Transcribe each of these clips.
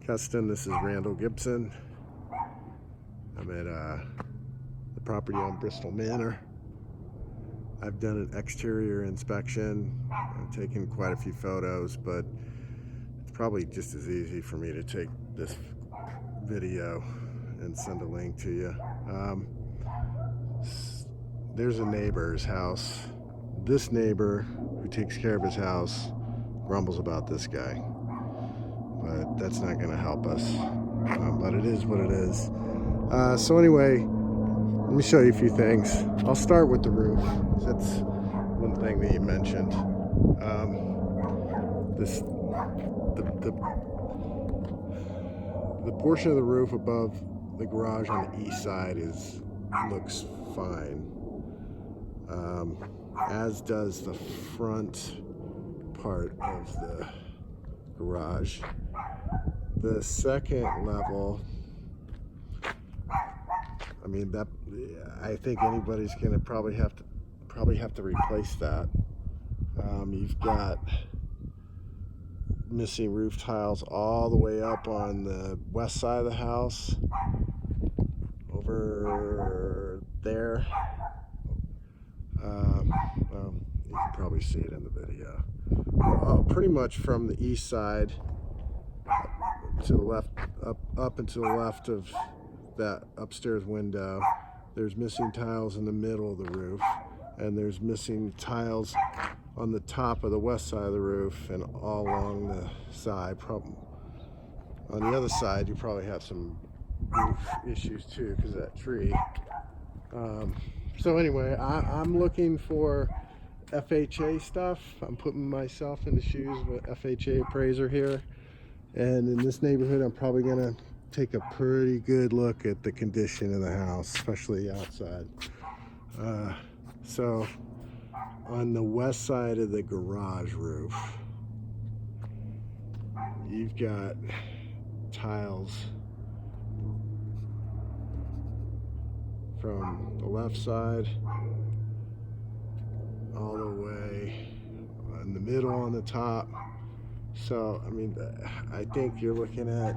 Custon, this is Randall Gibson. I'm at the property on Bristol Manor. I've done an exterior inspection. I've taken quite a few photos, but it's probably just as easy for me to take this video and send a link to you. There's a neighbor's house. This neighbor who takes care of his house grumbles about this guy, but that's not going to help us. But it is what it is. So anyway, let me show you a few things. I'll start with the roof. That's one thing that you mentioned. The portion of the roof above the garage on the east side looks fine, as does the front part of the garage. The second level, I mean, that I think anybody's gonna probably have to replace that. You've got missing roof tiles all the way up on the west side of the house, over there. Well, you can probably see it in the video. Pretty much from the east side to the left, up and to the left of that upstairs window, there's missing tiles in the middle of the roof, and there's missing tiles on the top of the west side of the roof and all along the side. On the other side, you probably have some roof issues too because of that tree. So anyway, I'm looking for FHA stuff. I'm putting myself in the shoes of an FHA appraiser here, and in this neighborhood I'm probably gonna take a pretty good look at the condition of the house, especially outside. So on the west side of the garage roof, you've got tiles from the left side all the way in the middle on the top. So I mean, I think you're looking at,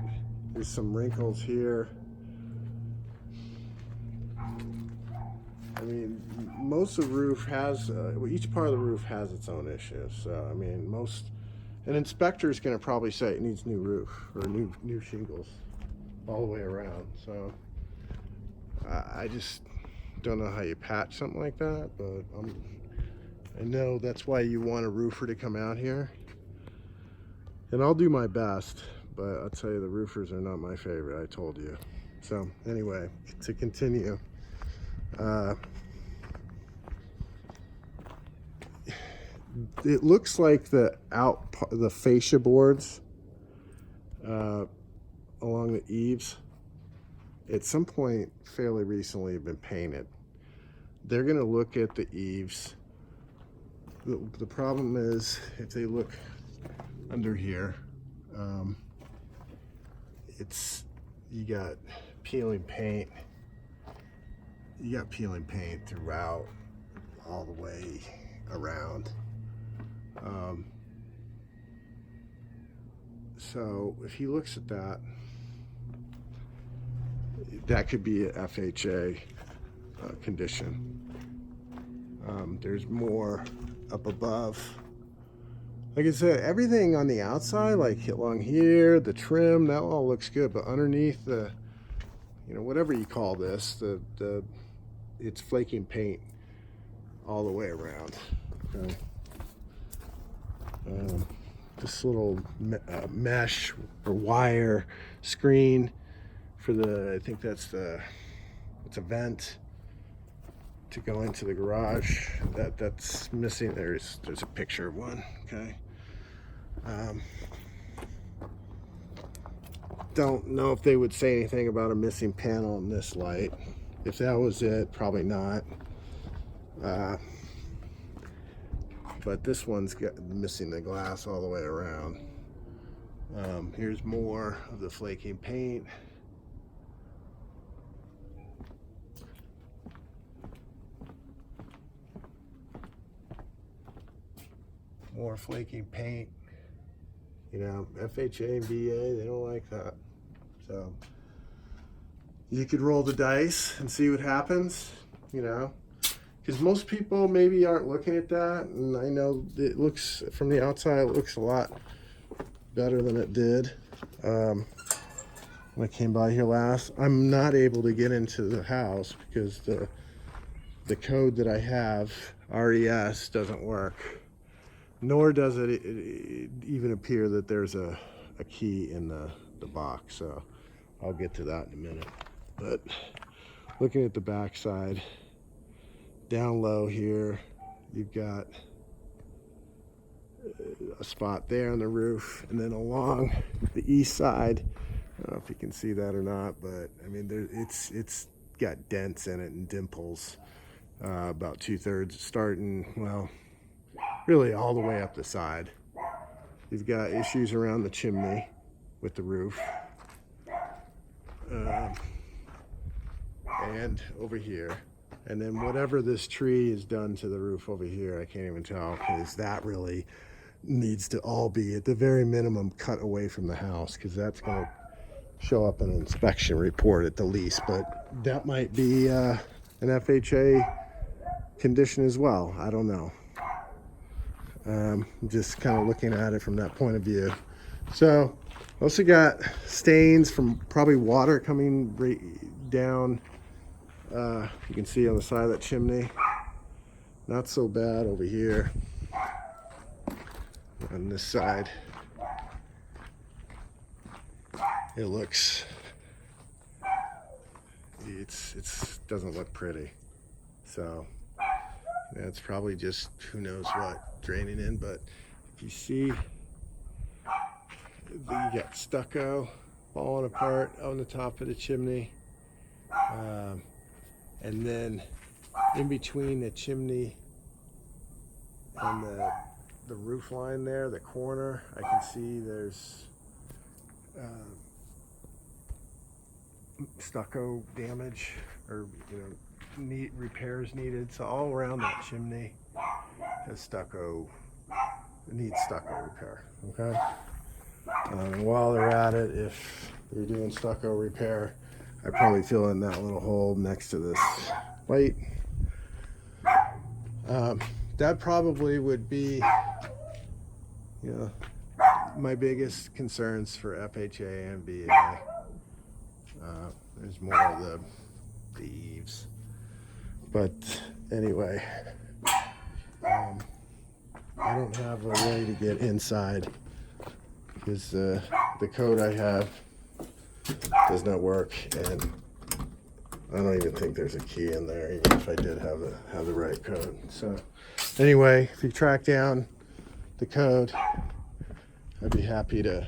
there's some wrinkles here. I mean, most of the roof has, each part of the roof has its own issues. So I mean, an inspector is going to probably say it needs new roof or new shingles all the way around. So I just don't know how you patch something like that, but I know that's why you want a roofer to come out here, and I'll do my best. But I'll tell you, the roofers are not my favorite. I told you. So anyway, to continue. It looks like the fascia boards along the eaves at some point fairly recently have been painted. They're going to look at the eaves. The problem is, if they look under here, you got peeling paint. You got peeling paint throughout, all the way around. So if he looks at that, that could be a FHA condition. There's more up above. Like I said, everything on the outside, like along here, the trim, that all looks good, but underneath the, whatever you call this, it's flaking paint all the way around. Okay. This little mesh or wire screen for I think it's a vent to go into the garage. That's missing. There's a picture of one. Okay. Don't know if they would say anything about a missing panel in this light. If that was it, probably not. But this one's missing the glass all the way around. Here's more of the flaking paint. More flaking paint You know, FHA and VA, they don't like that. So you could roll the dice and see what happens, you know, because most people maybe aren't looking at that. And I know it looks, from the outside, it looks a lot better than it did when I came by here last. I'm not able to get into the house because the code that I have, RES, doesn't work. Nor does it even appear that there's a key in the box. So I'll get to that in a minute. But looking at the back side, down low here, you've got a spot there on the roof, and then along the east side, I don't know if you can see that or not, but I mean, it's got dents in it and dimples, about 2/3 starting, well, really all the way up the side. You've got issues around the chimney with the roof, and over here. And then whatever this tree has done to the roof over here, I can't even tell, because that really needs to all be, at the very minimum, cut away from the house, because that's going to show up in an inspection report at the least. But that might be an FHA condition as well. I don't know. Just kind of looking at it from that point of view. So also got stains from probably water coming right down. You can see on the side of that chimney. Not so bad over here. On this side, it looks, it's doesn't look pretty. So that's probably just who knows what draining in. But if you see, you got stucco falling apart on the top of the chimney, and then in between the chimney and the roof line there, the corner, I can see there's stucco damage, or repairs needed. So all around that chimney has stucco, needs stucco repair. Okay. And while they're at it, if they're doing stucco repair, I probably fill in that little hole next to this light. That probably would be, my biggest concerns for FHA and VA. There's more of the eaves. But anyway, I don't have a way to get inside because the code I have does not work, and I don't even think there's a key in there, even if I did have the right code. So anyway, if you track down the code, I'd be happy to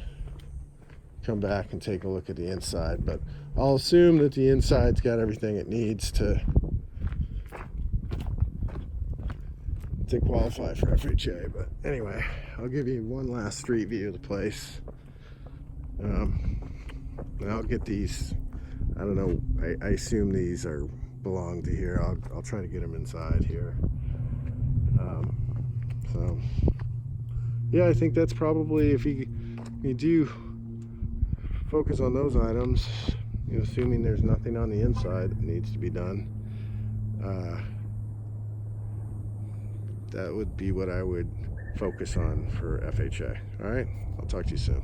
come back and take a look at the inside. But I'll assume that the inside's got everything it needs to qualify for FHA. But anyway, I'll give you one last street view of the place. And I'll get these, I don't know, I assume these belong to here. I'll try to get them inside here. So yeah, I think that's probably, if you do focus on those items, assuming there's nothing on the inside that needs to be done, that would be what I would focus on for FHA. All right, I'll talk to you soon.